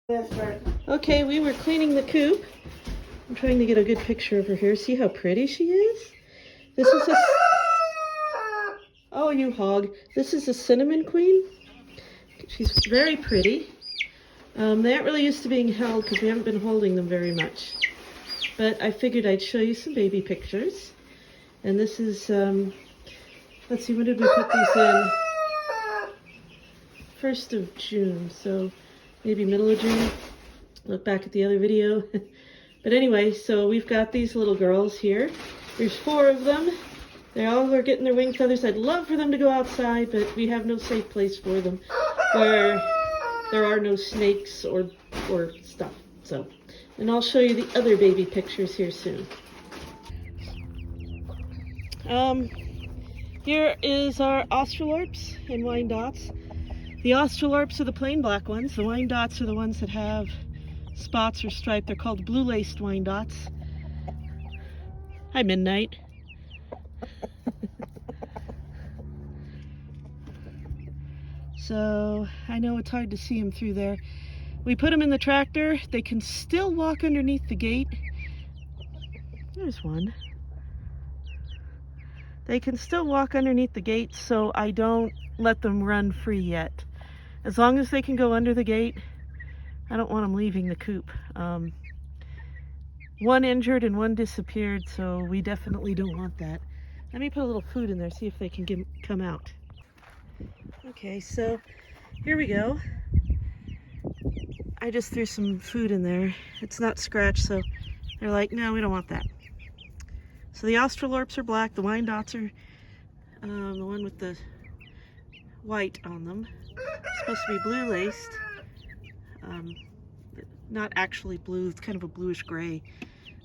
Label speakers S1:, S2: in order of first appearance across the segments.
S1: Okay, we were cleaning the coop. I'm trying to get a good picture of her here. See how pretty she is? This is a... Oh, you hog. This is a cinnamon queen. She's very pretty. They aren't really used to being held because we haven't been holding them very much. But I figured I'd show you some baby pictures. And this is, let's see, when did we put these in? 1st of June, so maybe middle of June. Look back at the other video. But anyway, so we've got these little girls here. There's 4 of them. They all are getting their wing feathers. I'd love for them to go outside, but we have no safe place for them where there are no snakes or stuff. So, and I'll show you the other baby pictures here soon. Here is our Australorps in Wyandottes. The Australorps are the plain black ones. The Wyandottes are the ones that have spots or stripe. They're called blue-laced Wyandottes. Hi, Midnight. So I know it's hard to see them through there. We put them in the tractor. They can still walk underneath the gate. There's one. They can still walk underneath the gate, so I don't let them run free yet. As long as they can go under the gate, I don't want them leaving the coop. One injured and one disappeared, so we definitely don't want that. Let me put a little food in there, see if they can come out. Okay, so here we go. I just threw some food in there. It's not scratched, so they're like, no, we don't want that. So the Australorps are black, the Wyandottes are the one with the white on them. It's supposed to be blue-laced. Not actually blue, it's kind of a bluish gray.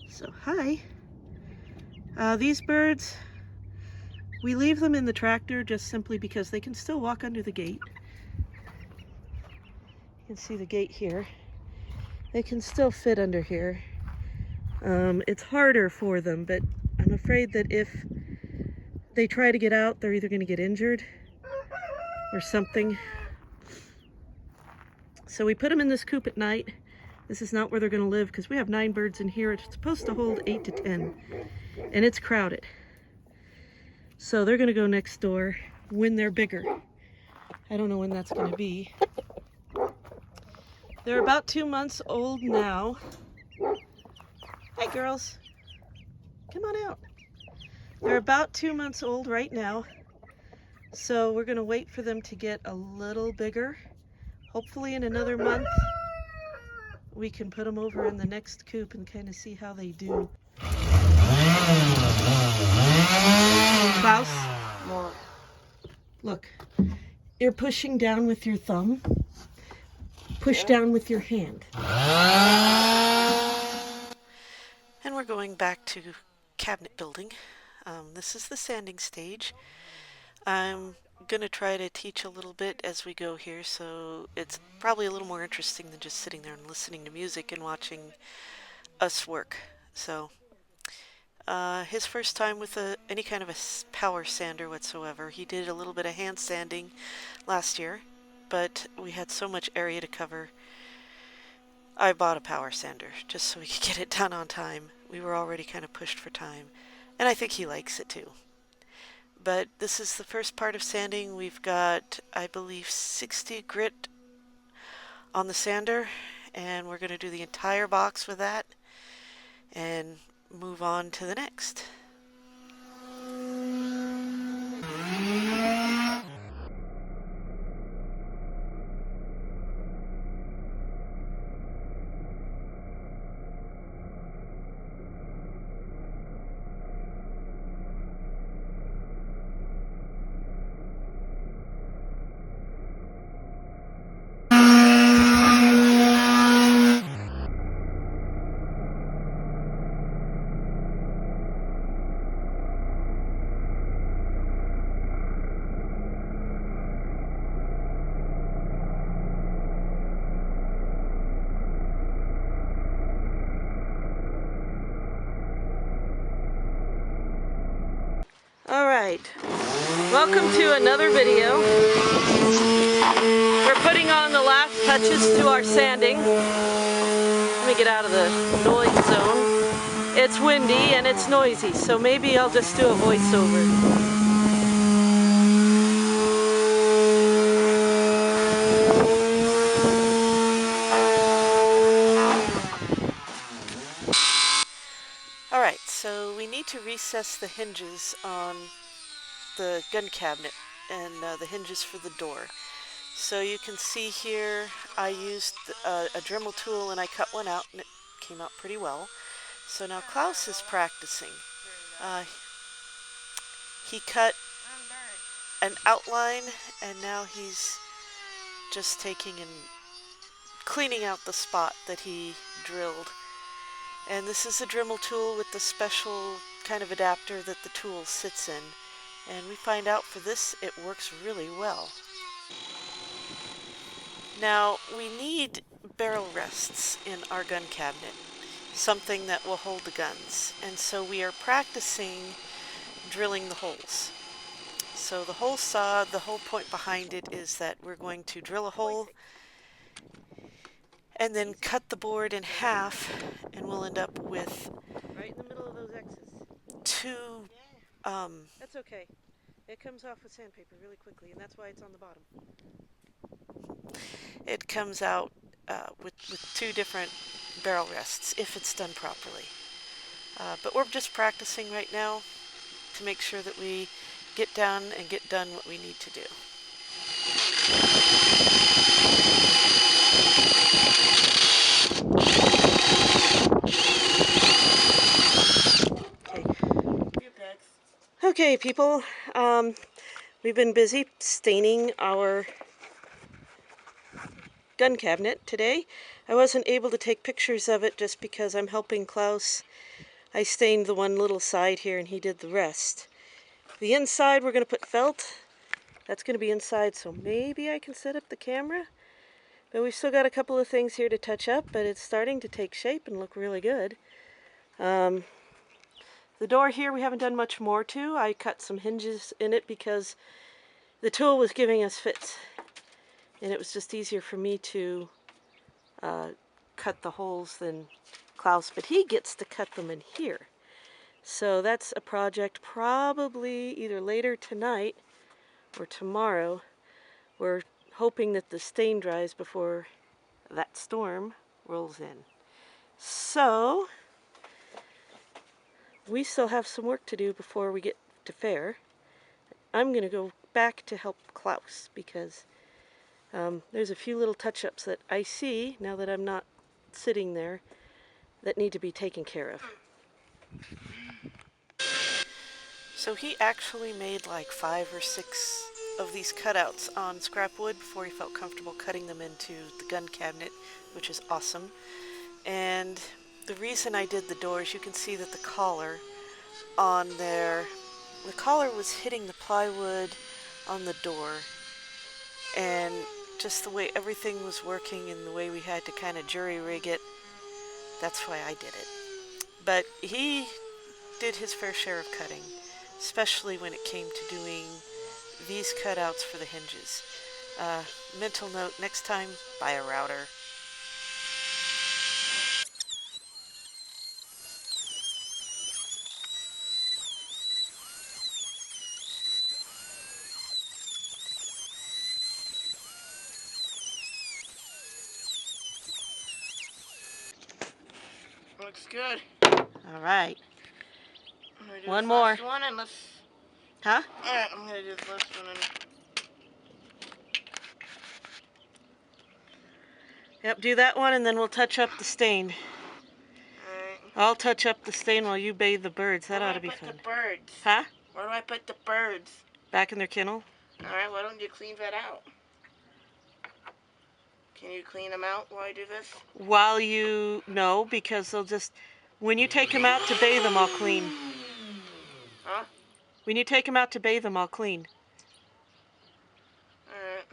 S1: So, hi. These birds, we leave them in the tractor just simply because they can still walk under the gate. You can see the gate here. They can still fit under here. It's harder for them, but I'm afraid that if they try to get out, they're either going to get injured or something. So we put them in this coop at night. This is not where they're going to live because we have 9 birds in here. It's supposed to hold 8 to 10, and it's crowded. So they're going to go next door when they're bigger. I don't know when that's going to be. They're about 2 months old now. Hi, girls. Come on out. They're about 2 months old right now. So we're going to wait for them to get a little bigger. Hopefully in another month, we can put them over in the next coop and kind of see how they do. Klaus, look, you're pushing down with your thumb. Push down with your hand. And we're going back to cabinet building. This is the sanding stage. I'm gonna try to teach a little bit as we go here, so it's probably a little more interesting than just sitting there and listening to music and watching us work. So his first time with any kind of a power sander whatsoever. He did a little bit of hand sanding last year, but we had so much area to cover. I bought a power sander just so we could get it done on time. We were already kind of pushed for time, and I think he likes it too. But this is the first part of sanding. We've got, I believe, 60 grit on the sander, and we're going to do the entire box with that and move on to the next. All right, Welcome to another video. We're putting on the last touches to our sanding. Let me get out of the noise zone. It's windy and it's noisy, so maybe I'll just do a voiceover. Alright, so we need to recess the hinges on the gun cabinet and the hinges for the door. So you can see here I used a Dremel tool and I cut one out and it came out pretty well. So now Klaus is practicing. He cut an outline and now he's just taking and cleaning out the spot that he drilled. And this is a Dremel tool with the special kind of adapter that the tool sits in. And we find out for this it works really well. Now we need barrel rests in our gun cabinet, something that will hold the guns. And so we are practicing drilling the holes. So the hole saw, the whole point behind it is that we're going to drill a hole and then cut the board in half, and we'll end up with right in the middle of those X's. Two, that's okay. It comes off with sandpaper really quickly, and that's why it's on the bottom. It comes out with two different barrel rests, if it's done properly. But we're just practicing right now to make sure that we get down and get done what we need to do. Okay, people, we've been busy staining our gun cabinet today. I wasn't able to take pictures of it just because I'm helping Klaus. I stained the one little side here and he did the rest. The inside we're going to put felt. That's going to be inside, so maybe I can set up the camera. But we've still got a couple of things here to touch up, but it's starting to take shape and look really good. The door here we haven't done much more to. I cut some hinges in it because the tool was giving us fits. And it was just easier for me to cut the holes than Klaus, but he gets to cut them in here. So that's a project probably either later tonight or tomorrow. We're hoping that the stain dries before that storm rolls in. So we still have some work to do before we get to fair. I'm going to go back to help Klaus because there's a few little touch-ups that I see, now that I'm not sitting there, that need to be taken care of. So he actually made like 5 or 6 of these cutouts on scrap wood before he felt comfortable cutting them into the gun cabinet, which is awesome. And the reason I did the doors, you can see that the collar on there, the collar was hitting the plywood on the door, and just the way everything was working and the way we had to kind of jury rig it, that's why I did it. But he did his fair share of cutting, especially when it came to doing these cutouts for the hinges. Mental note, next time, buy a router.
S2: Looks good.
S1: All right. One more.
S2: One and let's...
S1: Huh?
S2: Alright, I'm gonna do this last one and...
S1: Yep, do that one and then we'll touch up the stain.
S2: Alright.
S1: I'll touch up the stain while you bathe the birds. That ought to be fun.
S2: Where do I put the birds?
S1: Huh?
S2: Where do I put the birds?
S1: Back in their kennel?
S2: Alright, why don't you clean that out? Can you clean them out while I do this?
S1: While you... No, because they'll just... When you take them out to bathe them, I'll clean.
S2: Huh?
S1: When you take them out to bathe them, I'll clean.
S2: Alright.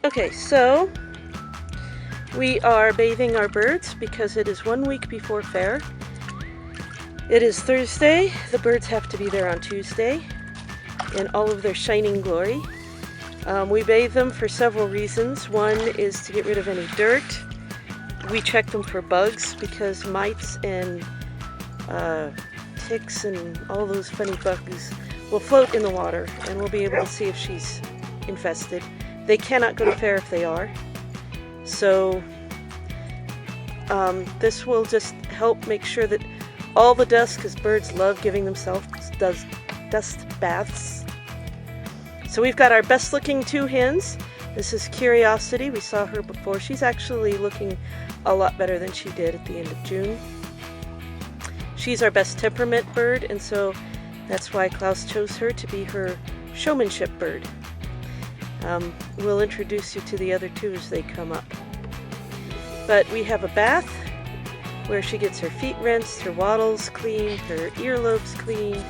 S1: Okay, so we are bathing our birds because it is 1 week before fair. It is Thursday. The birds have to be there on Tuesday in all of their shining glory. We bathe them for several reasons. One is to get rid of any dirt. We check them for bugs because mites and ticks and all those funny bugs will float in the water, and we'll be able to see if she's infested. They cannot go to fair if they are. So this will just help make sure that all the dust, because birds love giving themselves dust baths. So we've got our best looking 2 hens. This is Curiosity. We saw her before. She's actually looking a lot better than she did at the end of June. She's our best temperament bird, and so that's why Klaus chose her to be her showmanship bird. We'll introduce you to the other 2 as they come up. But we have a bath where she gets her feet rinsed, her wattles cleaned, her earlobes cleaned,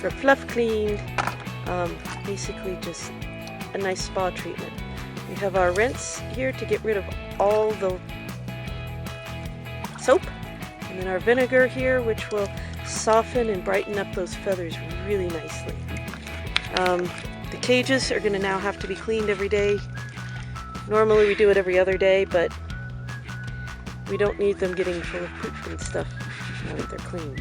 S1: her fluff cleaned. Basically just a nice spa treatment. We have our rinse here to get rid of all the soap, and then our vinegar here, which will soften and brighten up those feathers really nicely. The cages are going to now have to be cleaned every day. Normally we do it every other day, but we don't need them getting full of poop and stuff now that they're clean.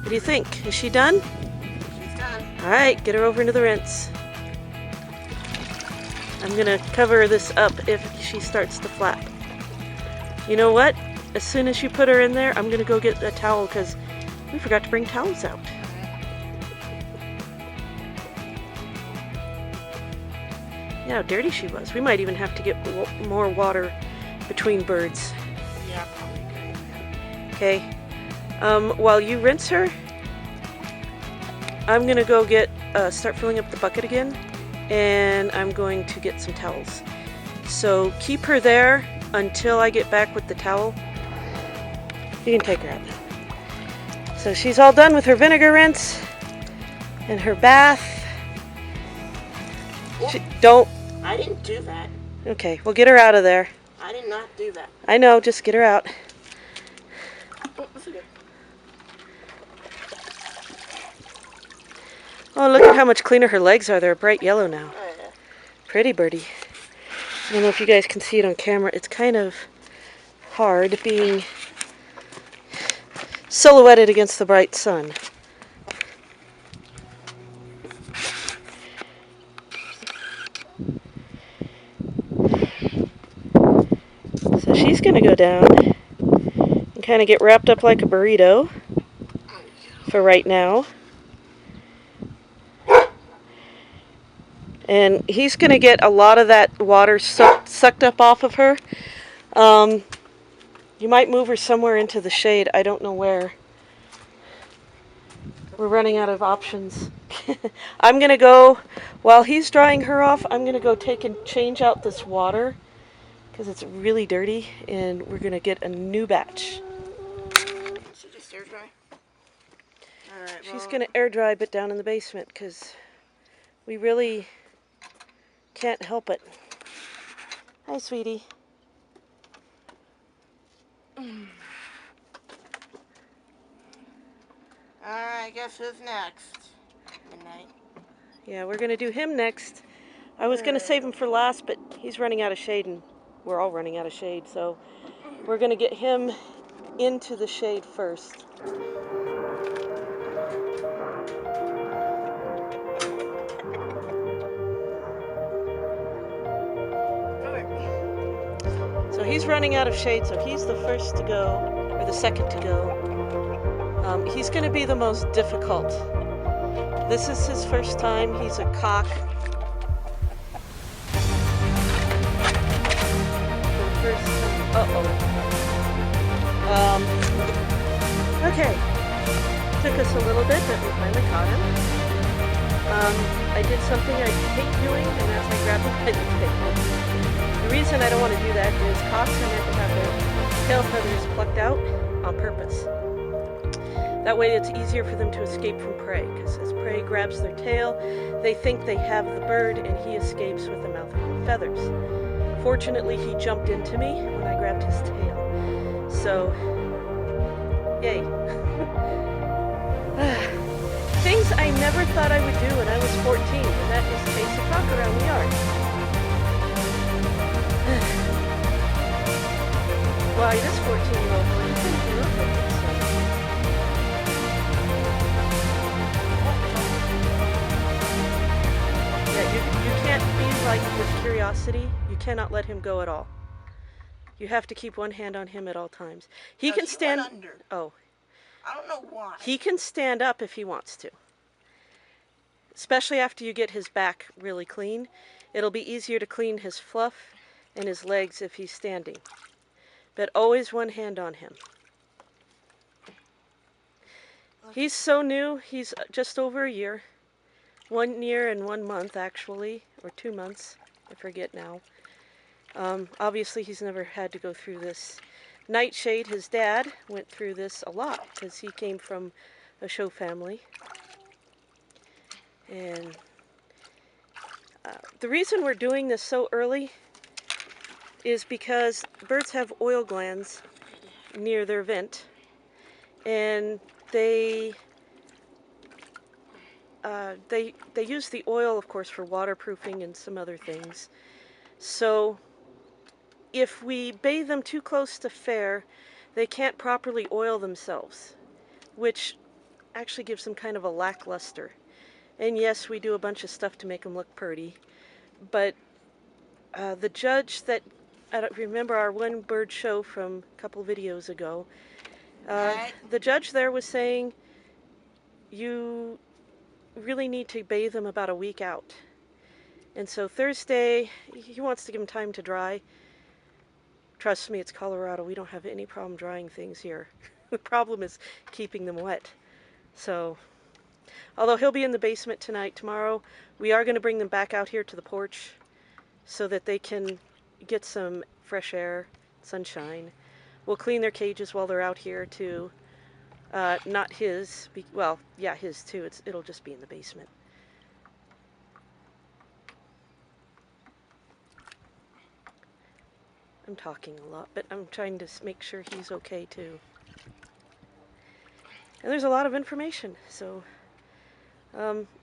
S1: What do you think? Is she done?
S2: She's done.
S1: All right, get her over into the rinse. I'm going to cover this up if she starts to flap. You know what? As soon as you put her in there, I'm going to go get a towel because we forgot to bring towels out. Yeah, how dirty she was. We might even have to get more water between birds.
S2: Yeah, probably good.
S1: Okay. While you rinse her, I'm going to go start filling up the bucket again, and I'm going to get some towels. So keep her there until I get back with the towel. You can take her out now. So she's all done with her vinegar rinse and her bath. Don't.
S2: I didn't do that.
S1: Okay, we'll get her out of there.
S2: I did not do that.
S1: I know, just get her out.
S2: Oh, that's good.
S1: Oh, look at how much cleaner her legs are. They're bright yellow now.
S2: Oh, yeah.
S1: Pretty birdie. I don't know if you guys can see it on camera. It's kind of hard being silhouetted against the bright sun. So she's going to go down and kind of get wrapped up like a burrito for right now. And he's going to get a lot of that water sucked up off of her. You might move her somewhere into the shade. I don't know where. We're running out of options. I'm going to go, while he's drying her off, I'm going to go take and change out this water because it's really dirty, and we're going to get a new batch.
S2: So just air dry? Alright,
S1: She's going to air dry, but down in the basement because we really can't help it. Hi, sweetie.
S2: Alright, guess who's next? Midnight.
S1: Yeah, we're going to do him next. I was going to save him for last, but he's running out of shade, and we're all running out of shade, so we're going to get him into the shade first. So he's running out of shade, so he's the first to go, or the second to go. He's going to be the most difficult. This is his first time. He's a cock. Okay. Took us a little bit, but we finally caught him. I did something I hate doing, and that's I grabbed him by the tail. The reason I don't want to do that is cocks are meant to have their tail feathers plucked out on purpose. That way it's easier for them to escape from prey, because as prey grabs their tail, they think they have the bird and he escapes with a mouthful of feathers. Fortunately, he jumped into me when I grabbed his tail. So, yay. Things I never thought I would do when I was 14, and that is chase a cock around the yard. Well, this 14-year-old boy, he couldn't do it. Yeah, you can't be like with Curiosity. You cannot let him go at all. You have to keep one hand on him at all times. He can stand.
S2: Under.
S1: Oh.
S2: I don't know why.
S1: He can stand up if he wants to. Especially after you get his back really clean. It'll be easier to clean his fluff and his legs if he's standing. But always one hand on him. He's so new. He's just over a year. 1 year and 1 month, actually. Or 2 months. I forget now. Obviously, he's never had to go through this. Nightshade, his dad, went through this a lot because he came from a show family. And the reason we're doing this so early is because birds have oil glands near their vent, and they use the oil, of course, for waterproofing and some other things. So if we bathe them too close to fair, they can't properly oil themselves, which actually gives them kind of a lackluster. And yes, we do a bunch of stuff to make them look pretty, but the judge that, I don't remember our one bird show from a couple videos ago, the judge there was saying you really need to bathe them about a week out. And so Thursday, he wants to give them time to dry. Trust me, it's Colorado. We don't have any problem drying things here. The problem is keeping them wet. So, although he'll be in the basement tonight, tomorrow we are going to bring them back out here to the porch so that they can get some fresh air, sunshine. We'll clean their cages while they're out here too. Not his, well, yeah, his too. It'll just be in the basement. I'm talking a lot, but I'm trying to make sure he's okay too. And there's a lot of information, so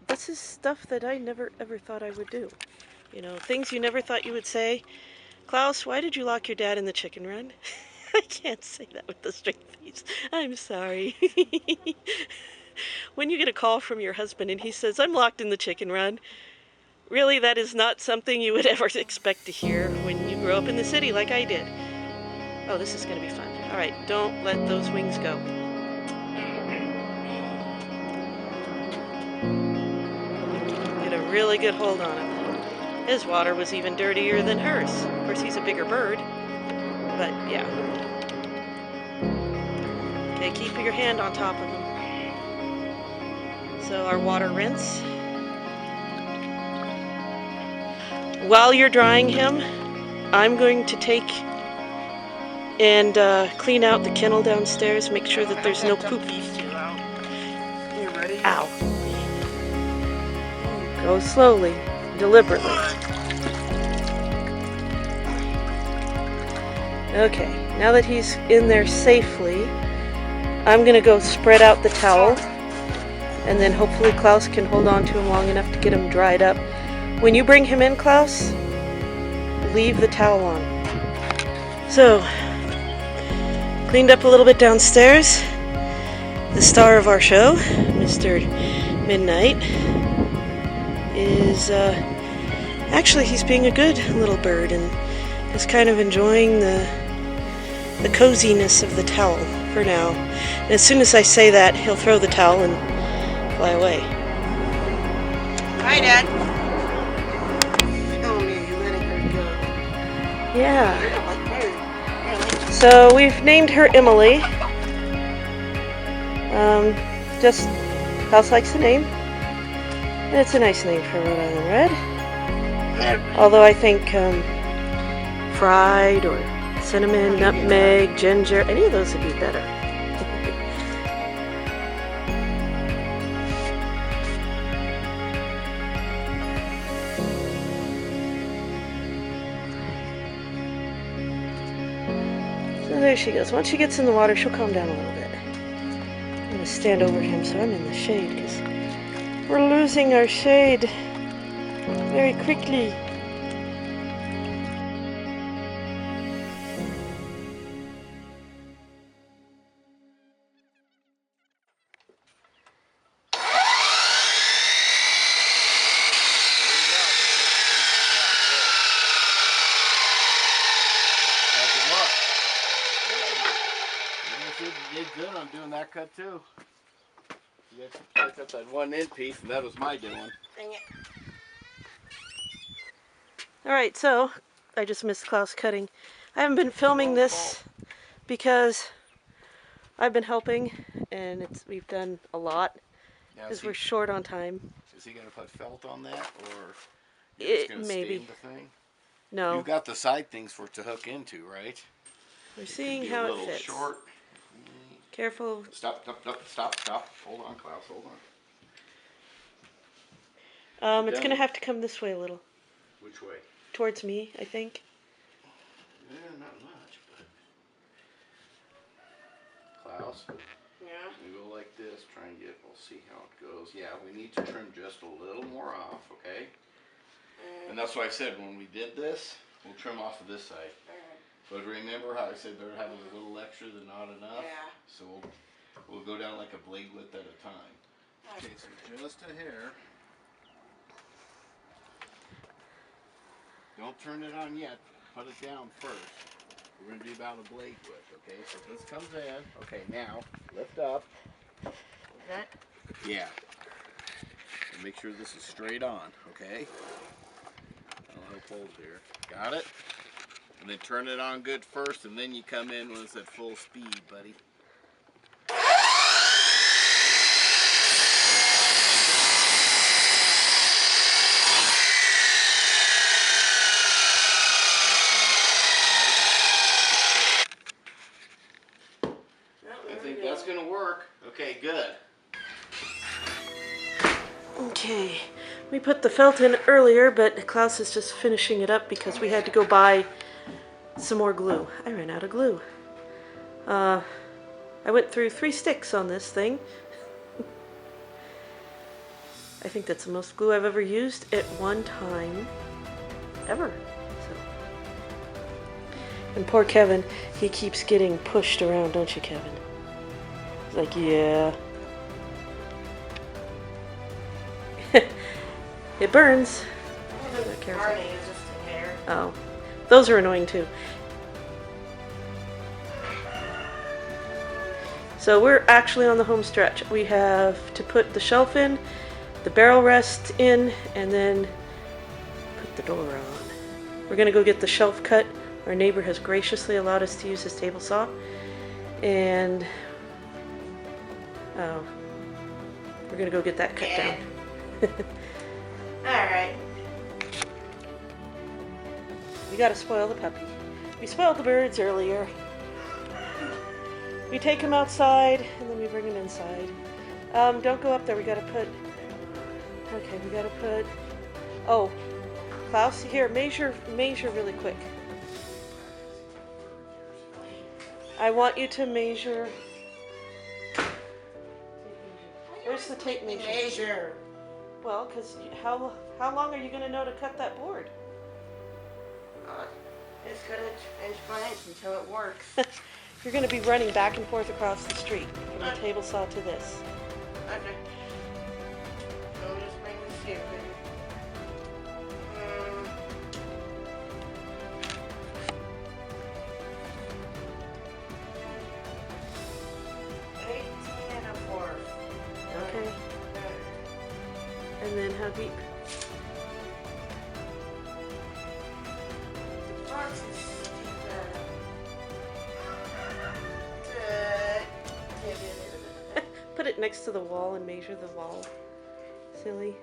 S1: this is stuff that I never ever thought I would do. You know, things you never thought you would say. Klaus, why did you lock your dad in the chicken run? I can't say that with a straight face. I'm sorry. When you get a call from your husband and he says, I'm locked in the chicken run, really, that is not something you would ever expect to hear when you grow up in the city like I did. Oh, this is going to be fun. All right, don't let those wings go. Get a really good hold on him. His water was even dirtier than hers. Of course, he's a bigger bird, but yeah. Okay, keep your hand on top of him. So our water rinse. While you're drying him, I'm going to take and clean out the kennel downstairs, make sure that there's no poop.
S2: You ready?
S1: Ow. Go slowly, deliberately. Okay, now that he's in there safely, I'm going to go spread out the towel, and then hopefully Klaus can hold on to him long enough to get him dried up. When you bring him in, Klaus, leave the towel on. So, cleaned up a little bit downstairs. The star of our show, Mr. Midnight, is actually, he's being a good little bird and is kind of enjoying the coziness of the towel for now. And as soon as I say that, he'll throw the towel and fly away.
S2: Hi, Dad. Oh man, you're letting her go.
S1: Yeah. So we've named her Emily. Just Klaus likes the name. And it's a nice name for Rhode Island Red. Although I think fried or cinnamon, nutmeg, ginger, any of those would be better. Oh, there she goes. Once she gets in the water, she'll calm down a little bit. I'm going to stand over him so I'm in the shade because we're losing our shade very quickly.
S3: You did good on doing that cut too. You guys cut that 1 inch piece, and that was my doing.
S2: Dang it.
S1: Alright, so I just missed Klaus cutting. I haven't been filming this because I've been helping and we've done a lot
S3: Now,
S1: because we're short on time.
S3: is he gonna put felt on that, or you're just gonna
S1: Maybe.
S3: stand the thing?
S1: No.
S3: You've got the side things for it to hook into, right?
S1: We're
S3: It
S1: seeing
S3: could be
S1: how
S3: a
S1: it
S3: little
S1: fits.
S3: short.
S1: Careful.
S3: Stop. Hold on, Klaus, hold on.
S1: It's going to have to come this way a little.
S3: Which way?
S1: Towards me, I think.
S3: Yeah, not much, but Klaus,
S2: Yeah.
S3: we go like this, try and we'll see how it goes. Yeah, we need to trim just a little more off, okay? And that's why I said when we did this, we'll trim off of this side. But remember how I said they're having a little extra than not enough?
S2: Yeah.
S3: So we'll go down like a blade width at a time. Okay, so just a hair. Don't turn it on yet. Put it down first. We're going to do about a blade width, okay? So this comes in. Okay, now lift up.
S2: That?
S3: Yeah. And make sure this is straight on, okay? I'll help hold here. Got it? And then turn it on good first, and then you come in when it's at full speed, buddy. I think that's going to work. Okay, good.
S1: Okay. We put the felt in earlier, but Klaus is just finishing it up because we had to go buy some more glue. I ran out of glue. I went through 3 sticks on this thing. I think that's the most glue I've ever used at one time. Ever. So. And poor Kevin, he keeps getting pushed around, don't you, Kevin? He's like, yeah. It burns.
S2: Not careful. It's just a hair.
S1: Oh. Those are annoying too. So we're actually on the home stretch. We have to put the shelf in, the barrel rest in, and then put the door on. We're gonna go get the shelf cut. Our neighbor has graciously allowed us to use his table saw. And we're gonna go get that cut down.
S2: Alright.
S1: We gotta spoil the puppy. We spoiled the birds earlier. We take them outside and then we bring them inside. Don't go up there. We gotta put. Okay, we gotta put. Oh, Klaus, here, measure really quick. I want you to measure. Where's the tape measure?
S2: Measure.
S1: Well, because how long are you gonna know to cut that board?
S2: It's cut inch by inch until it works.
S1: You're gonna be running back and forth across the street from the table saw to this.
S2: Okay. So we'll just bring this here, baby. 18 1/4.
S1: Okay. And then how deep? Put it next to the wall and measure the wall. Silly.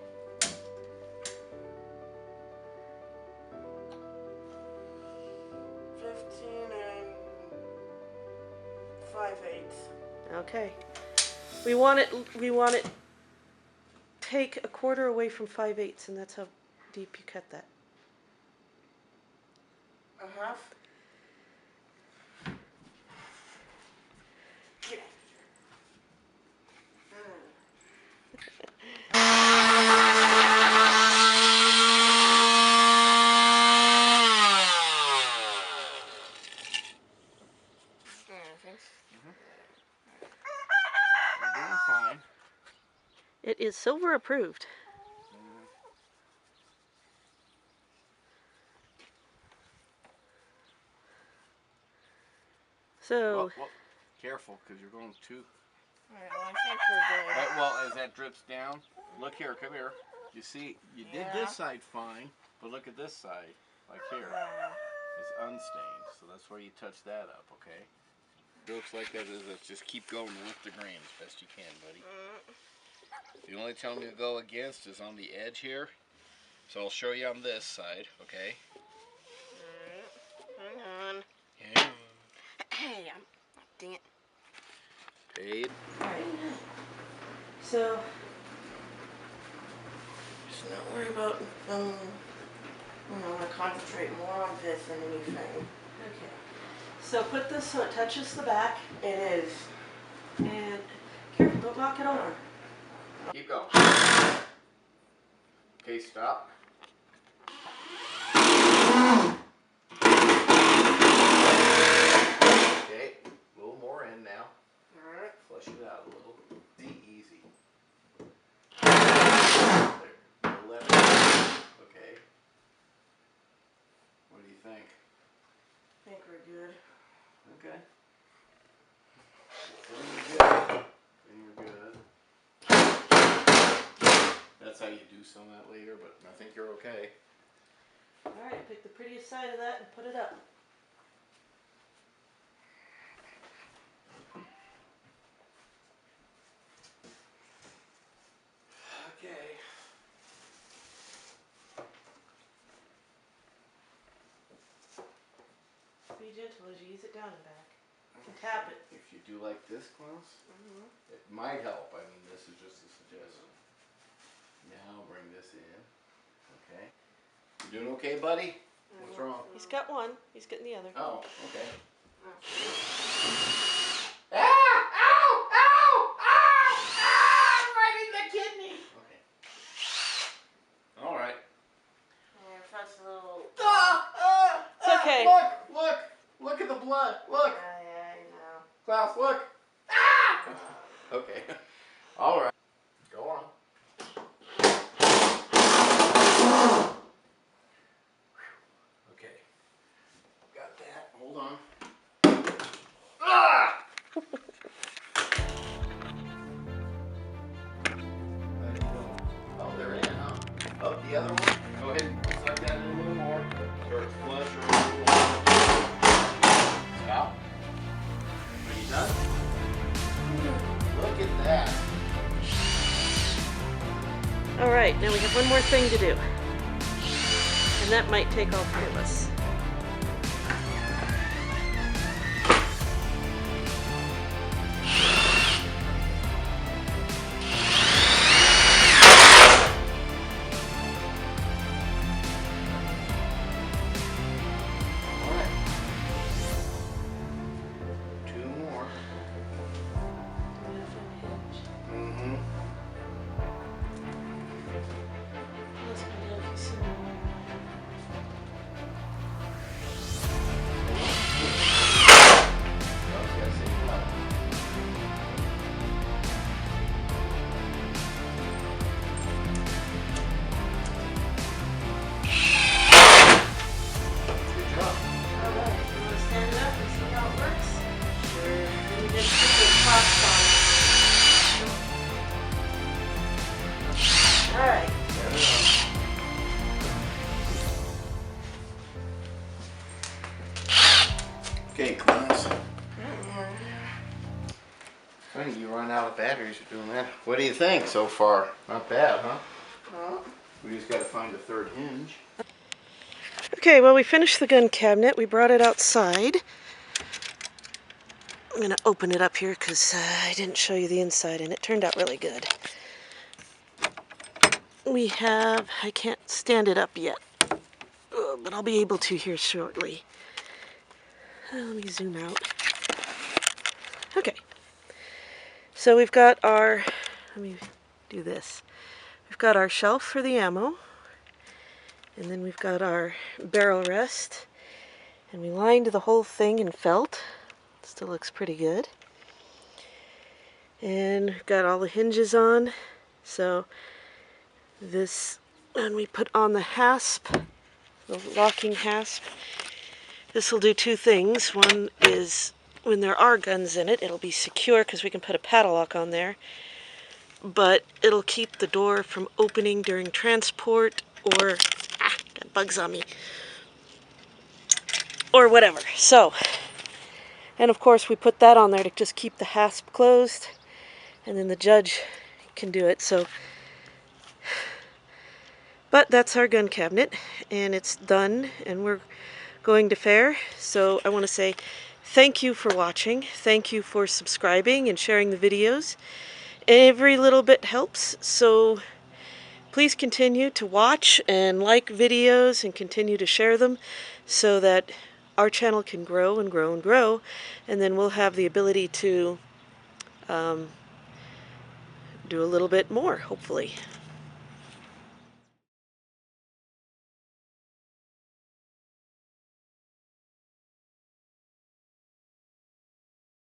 S1: Okay. We want it take a quarter away from 5/8, and that's how deep you cut that.
S2: A half?
S3: You're doing fine.
S1: It is silver approved. So,
S3: Well, careful, because you're going too.
S2: Alright, well, I think we're good.
S3: Well, as that drips down, look here, come here. You see, you did this side fine, but look at this side, like here. It's unstained, so that's where you touch that up, okay? Looks like that is, let's just keep going and lift the grain as best you can, buddy. The only time you go against is on the edge here. So I'll show you on this side, okay?
S2: Hang on.
S3: Yeah.
S2: Hey, dang it.
S3: Paid.
S1: alright. So,
S2: Just not worry about, I want to concentrate more on this than anything.
S1: okay. So put this so it touches the back.
S2: It is.
S1: And careful, don't knock it over.
S3: Keep going. Okay, stop. Okay, a little more in now.
S2: Alright.
S3: Flush it out a little. Easy. There. Let it go. Okay. What do you think?
S2: I think we're good.
S3: Okay. Then you're good. That's how you do some of that later, but I think you're okay.
S1: Alright, pick the prettiest side of that and put it up.
S3: Okay.
S1: Be gentle as you ease it down and back. And tap it.
S3: If you do like this, Klaus, it might help. I mean, this is just a suggestion. Now bring this in. Okay. You doing okay, buddy? What's wrong?
S1: He's got one. He's getting the other.
S3: Oh, okay.
S2: Right in the kidney.
S3: Okay. All right.
S2: Yeah, that's a little.
S1: It's okay.
S3: Look at the blood. Look,
S2: Yeah, I know.
S3: Klaus, look. Okay. All right. Go on. Okay. Got that. Hold on. Oh, they're in, huh? Oh, the other one? Go ahead and suck that in a little more. Start flush or a little more. Stop. Are you done? Look at that.
S1: Alright, now we have one more thing to do. And that might take all three of us.
S3: All right. Two more. Mm-hmm.
S1: Alright, you want to stand it up and see how it works? Sure. Then we just put the clasp on. Alright.
S3: Okay, class. Funny, you run out of batteries for doing that. What do you think so far? Not bad, huh? We just got to find a third hinge.
S1: Okay, well, we finished the gun cabinet. We brought it outside. I'm going to open it up here because I didn't show you the inside, and it turned out really good. We have, I can't stand it up yet, but I'll be able to here shortly. Let me zoom out. Okay. So we've got our, let me do this. We've got our shelf for the ammo. And then we've got our barrel rest. And we lined the whole thing in felt. Still looks pretty good. And got all the hinges on. So this, when we put on the hasp, the locking hasp, this will do two things. One is when there are guns in it, it'll be secure because we can put a padlock on there. But it'll keep the door from opening during transport or, got bugs on me, or whatever. So, and of course we put that on there to just keep the hasp closed, and then the judge can do it. So, but that's our gun cabinet, and it's done, and we're going to fair. So I want to say thank you for watching. Thank you for subscribing and sharing the videos. Every little bit helps, so please continue to watch and like videos and continue to share them so that our channel can grow and grow and grow, and then we'll have the ability to do a little bit more, hopefully.